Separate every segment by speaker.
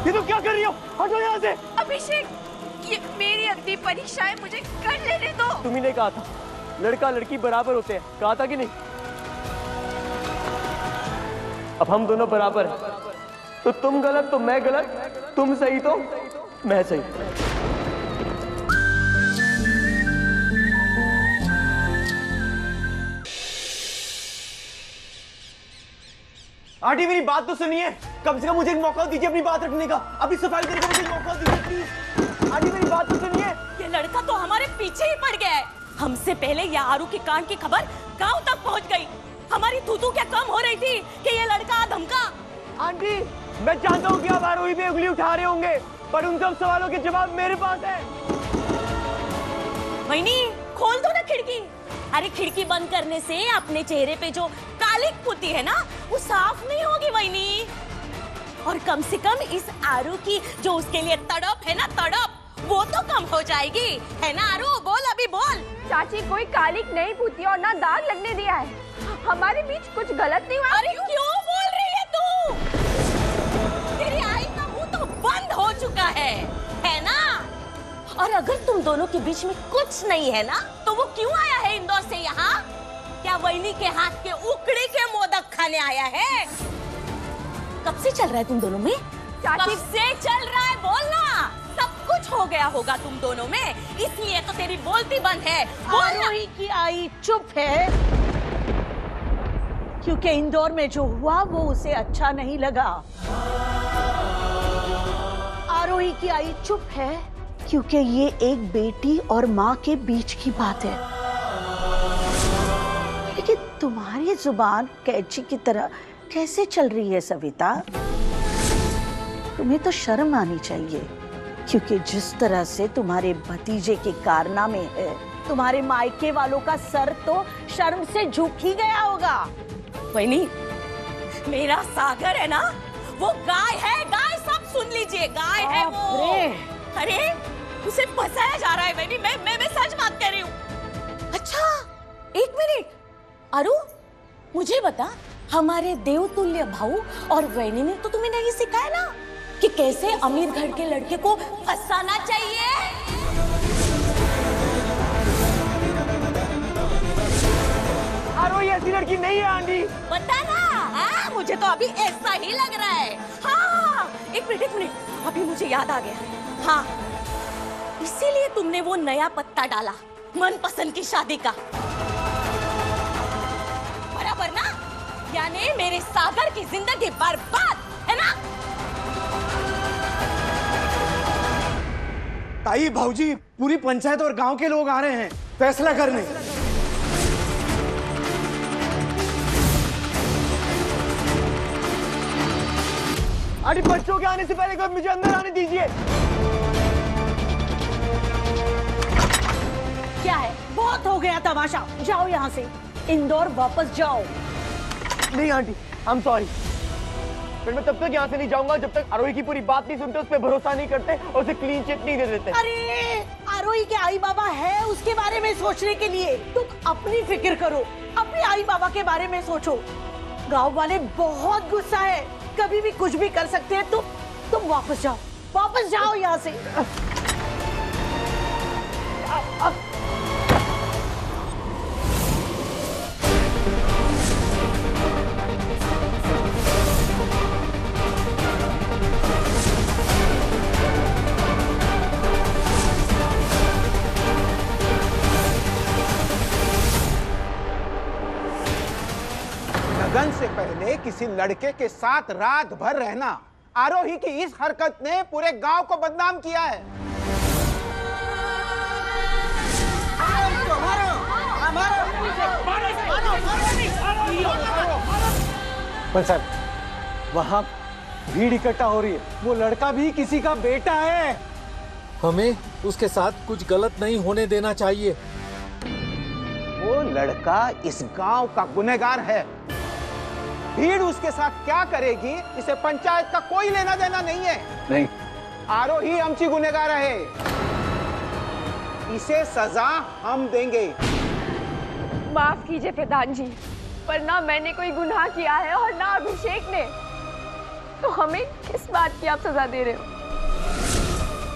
Speaker 1: ये तुम क्या कर रही हो? हटो यहाँ से।
Speaker 2: अभिषेक, ये मेरी अगली परीक्षा है, मुझे कर लेने दो।
Speaker 1: तुम्ही ने कहा था लड़का लड़की बराबर होते हैं, कहा था कि नहीं? अब हम दोनों बराबर हैं, तो तुम गलत तो मैं गलत, तुम सही तो मैं सही। आंटी मेरी बात तो सुनिए, कम से कम मुझे एक मौका दीजिए अपनी बात रखने का। अभी सफाई देने का मुझे एक मौका दीजिए प्लीज। आंटी मेरी बात तो सुनिए।
Speaker 2: ये लड़का तो हमारे पीछे ही पड़ गया है। हमसे पहले ये आरू के कांड की खबर गांव तक पहुंच गई। हमारी थूथू क्या कम हो रही थी कि ये लड़का धमका।
Speaker 1: आंटी मैं जानता हूँ कि आप आरोही पे उंगली उठा रहे होंगे, पर उन सब सवालों के जवाब मेरे पास है।
Speaker 2: वहीनी, खोल दो ना खिड़की। अरे खिड़की बंद करने से अपने चेहरे पे जो कालिक पुती है ना, वो साफ नहीं होगी वहीनी। और कम से कम इस आरू की जो उसके लिए तड़प है ना, तड़प, वो तो कम हो जाएगी, है ना आरू? बोल अभी बोल।
Speaker 3: चाची कोई कालिक नहीं पुती और ना दाग लगने दिया है। हमारे बीच कुछ गलत नहीं हुआ।
Speaker 2: अरे क्यों बोल रही है तू? तेरी आई का मुंह तो बंद हो चुका है ना? और अगर तुम दोनों के बीच में कुछ नहीं है ना, तो वो क्यों आया है इंदौर से यहाँ? क्या वहीनी के हाथ के उकड़ी के मोदक खाने आया है? कब से चल रहा है तुम दोनों में?
Speaker 3: चाची
Speaker 2: कब से चल रहा है बोलना। सब कुछ हो गया होगा तुम दोनों में, इसलिए तो तेरी बोलती बंद है।
Speaker 4: आरोही की आई चुप है क्योंकि इंदौर में जो हुआ वो उसे अच्छा नहीं लगा। आरोही की आई चुप है क्योंकि ये एक बेटी और माँ के बीच की बात है। लेकिन तुम्हारी जुबान कैंची की तरह कैसे चल रही है सविता? तुम्हें तो शर्म आनी चाहिए, क्योंकि जिस तरह से तुम्हारे भतीजे के कारनामे है, तुम्हारे मायके वालों का सर तो शर्म से झुक ही गया होगा।
Speaker 2: वहीनी, मेरा सागर है ना, वो गाय है, गाय, सब सुन लीजिए, गाय है वो। अरे उसे फंसाया जा रहा है वहीनी, मैं सच बात कर रही हूँ। अच्छा एक मिनट, अरु मुझे बता, हमारे देवतुल्य भाऊ और वहीनी ने तो तुम्हें नहीं सिखाया ना कि कैसे अमीर घर के लड़के को फंसाना चाहिए?
Speaker 1: आरोही ऐसी लड़की नहीं है आंटी।
Speaker 2: बता ना। हाँ, मुझे तो अभी ऐसा ही लग रहा है। हाँ, एक मिनट, अभी मुझे याद आ गया। हाँ, इसीलिए तुमने वो नया पत्ता डाला मनपसंद की शादी का, बराबर ना? यानी मेरे सागर की जिंदगी बर्बाद, है ना?
Speaker 5: ताई, भाऊजी, पूरी पंचायत और गांव के लोग आ रहे हैं फैसला करने।
Speaker 1: आंटी बच्चों के आने से पहले कोई मुझे अंदर आने दीजिए।
Speaker 4: क्या है? बहुत हो गया तमाशा, जाओ यहाँ से, इंदौर वापस जाओ।
Speaker 1: नहीं आंटी, आई एम सॉरी, फिर मैं तब तक यहाँ से नहीं जाऊंगा जब तक आरोही की पूरी बात नहीं सुनते, उस पर भरोसा नहीं करते और उसे क्लीन चिट नहीं दे देते।
Speaker 4: अरे आरोही के आई बाबा है उसके बारे में सोचने के लिए, तुम अपनी फिक्र करो, अपने आई बाबा के बारे में सोचो। गांव वाले बहुत गुस्सा है, कभी भी कुछ भी कर सकते हैं। तुम वापस जाओ यहाँ से।
Speaker 6: लगन से पहले किसी लड़के के साथ रात भर रहना, आरोही की इस हरकत ने पूरे गांव को बदनाम किया है।
Speaker 5: सर, वहाँ भीड़ इकट्ठा हो रही है, वो लड़का भी किसी का बेटा है।
Speaker 7: हमें उसके साथ कुछ गलत नहीं होने देना चाहिए।
Speaker 6: वो लड़का इस गांव का गुनहगार है। भीड़ उसके साथ क्या करेगी, इसे पंचायत का कोई लेना देना नहीं है।
Speaker 5: नहीं,
Speaker 6: आरोही आमची गुनहगार है, इसे सजा हम देंगे।
Speaker 3: माफ कीजिए प्रधान जी, पर ना मैंने कोई गुनाह किया है और ना अभिषेक ने। तो हमें किस बात की आप सजा दे रहे हो?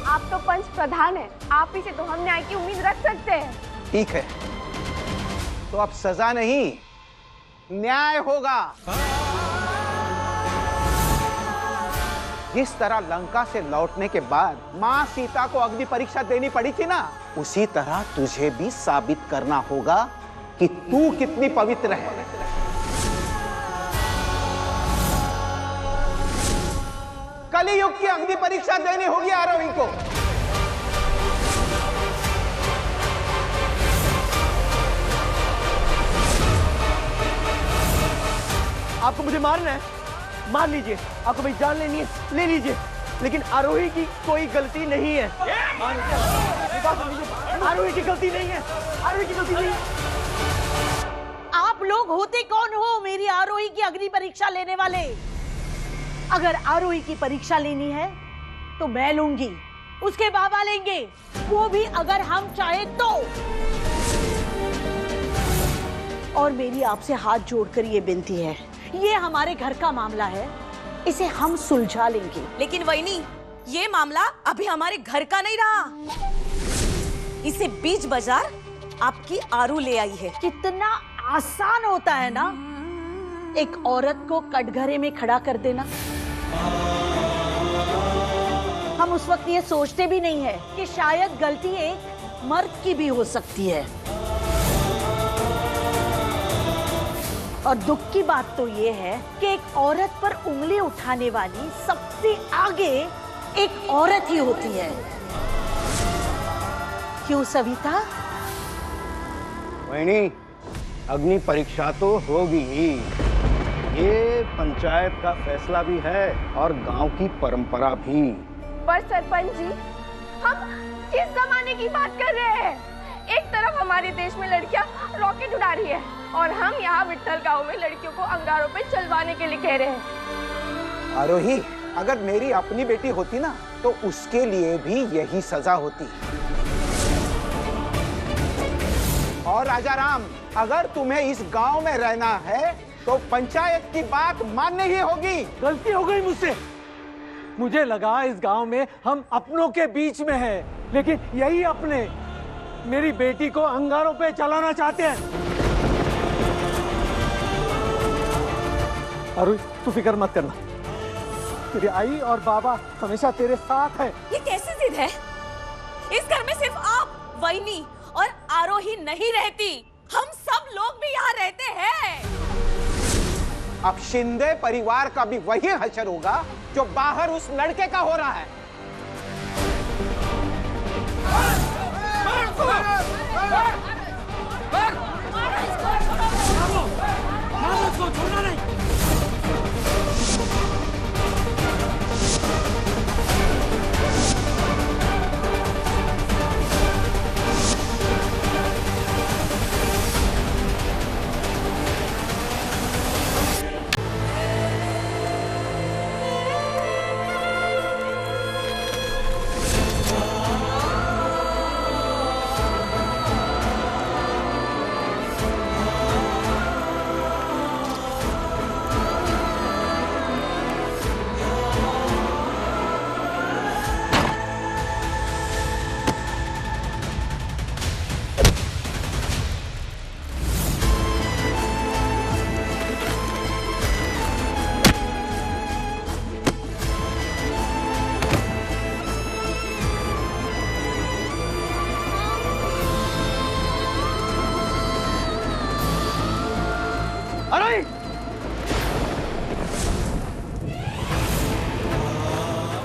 Speaker 3: आप तो पंच प्रधान हैं, आप ही से तो हम न्याय की उम्मीद रख सकते हैं।
Speaker 6: ठीक है, तो अब सजा नहीं, न्याय होगा। जिस तरह लंका से लौटने के बाद मां सीता को अग्नि परीक्षा देनी पड़ी थी ना, उसी तरह तुझे भी साबित करना होगा कि तू कितनी पवित्र है। कलियुग की अग्नि परीक्षा देनी होगी आरोही को।
Speaker 1: आपको मुझे मारना है, मार लीजिए। आपको मेरी जान लेनी है, ले लीजिए, लेकिन आरोही की कोई गलती नहीं है। आरोही की गलती नहीं है, आरोही की गलती नहीं है।
Speaker 4: आप लोग होते कौन हो मेरी आरोही की अग्नि परीक्षा लेने वाले? अगर आरोही की परीक्षा लेनी है तो मैं लूंगी, उसके बाबा लेंगे, वो भी अगर हम चाहे तो। और मेरी आपसे हाथ जोड़कर ये विनती है, ये हमारे घर का मामला है, इसे हम सुलझा लेंगे।
Speaker 2: लेकिन वहीनी, ये मामला अभी हमारे घर का नहीं रहा, इसे बीच बाजार आपकी आरू ले आई है।
Speaker 4: कितना आसान होता है ना एक औरत को कटघरे में खड़ा कर देना। हम उस वक्त ये सोचते भी नहीं है कि शायद गलती एक मर्द की भी हो सकती है। और दुख की बात तो ये है कि एक औरत पर उंगली उठाने वाली सबसे आगे एक औरत ही होती है। क्यों सविता?
Speaker 6: वहीनी, अग्नि परीक्षा तो होगी ही। ये पंचायत का फैसला भी है और गांव की परंपरा भी।
Speaker 3: पर सरपंच जी, हम किस जमाने की बात कर रहे हैं? एक तरफ हमारे देश में लड़कियां रॉकेट उड़ा रही है और हम यहाँ विट्ठल गांव में लड़कियों को अंगारों पे चलवाने के लिए कह रहे हैं।
Speaker 6: आरोही, अगर मेरी अपनी बेटी होती ना तो उसके लिए भी यही सजा होती। और राजा राम, अगर तुम्हें इस गांव में रहना है तो पंचायत की बात माननी ही होगी।
Speaker 5: गलती हो गई मुझसे। मुझे लगा इस गांव में हम अपनों के बीच में हैं, लेकिन यही अपने मेरी बेटी को अंगारों पे चलाना चाहते हैं। अरुण, तू फिक्र मत करना, तेरी आई और बाबा हमेशा तेरे साथ है।
Speaker 2: ये कैसी जिद है? इस घर में सिर्फ आप, वहीनी और आरोही नहीं रहती, हम सब लोग भी यहाँ रहते हैं।
Speaker 6: अब शिंदे परिवार का भी वही हश्र होगा जो बाहर उस लड़के का हो रहा है।
Speaker 5: छोड़ना नहीं।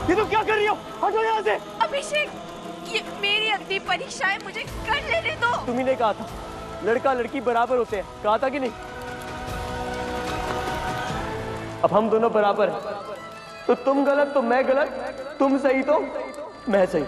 Speaker 1: ये तुम क्या कर रही हो? हटो यहाँ से।
Speaker 3: अभिषेक, ये मेरी अग्नि परीक्षा है, मुझे कर लेने दो।
Speaker 1: तुम्ही ने कहा था लड़का लड़की बराबर होते हैं, कहा था कि नहीं? अब हम दोनों बराबर हैं, तो तुम गलत तो मैं गलत, तुम सही तो मैं सही।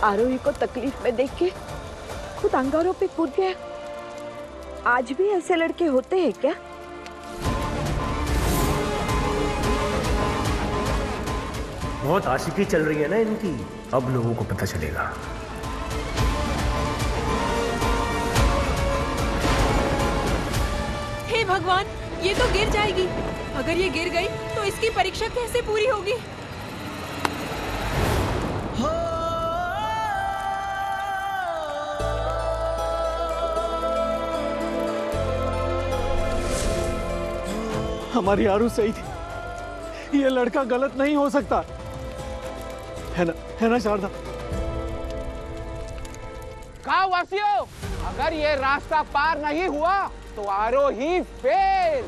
Speaker 3: आरोही को तकलीफ में देख के खुद अंगारों पे कूद गया। आज भी ऐसे लड़के होते हैं क्या?
Speaker 1: बहुत आशिकी चल रही है ना इनकी, अब लोगों को पता चलेगा।
Speaker 8: हे भगवान, ये तो गिर जाएगी। अगर ये गिर गई तो इसकी परीक्षा कैसे पूरी होगी?
Speaker 5: हमारी आरू सही थी, ये लड़का गलत नहीं हो सकता, है ना शारदा?
Speaker 6: गांव वासियों, अगर ये रास्ता पार नहीं हुआ तो आरोही फेल।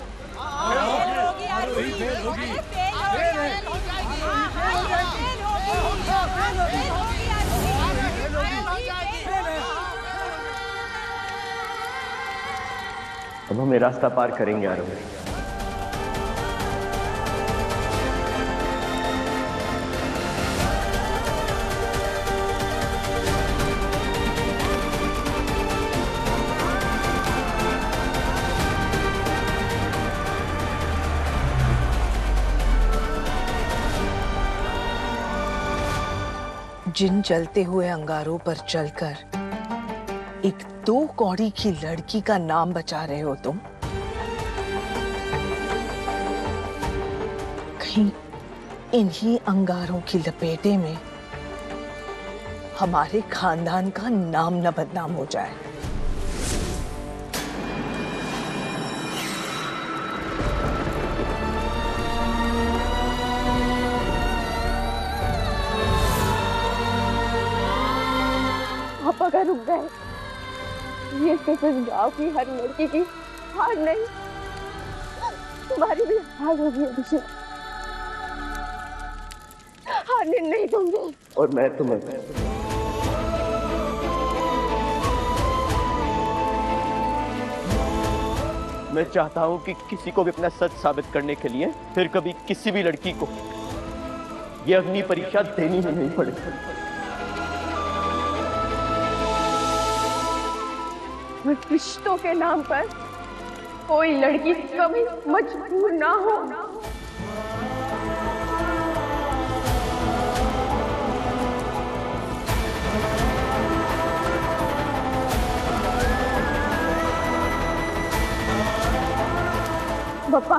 Speaker 1: अब हम ये रास्ता पार करेंगे आरोही।
Speaker 4: जिन जलते हुए अंगारों पर चलकर एक 2 कौड़ी की लड़की का नाम बचा रहे हो तुम। कहीं इन्हीं अंगारों की लपेटे में हमारे खानदान का नाम न बदनाम हो जाए।
Speaker 3: आप अगर रुक गए, ये सिर्फ इस गांव की हर लड़की की हार नहीं, तुम्हारी भी हार होगी अभिषेक। हारने नहीं दूंगी।
Speaker 1: और मैं तुम्हें मैं चाहता हूं कि किसी को भी अपना सच साबित करने के लिए फिर कभी किसी भी लड़की को ये अग्नि परीक्षा देनी ही नहीं पड़े।
Speaker 3: रिश्तों के नाम पर कोई लड़की कभी मजबूर ना हो। पापा,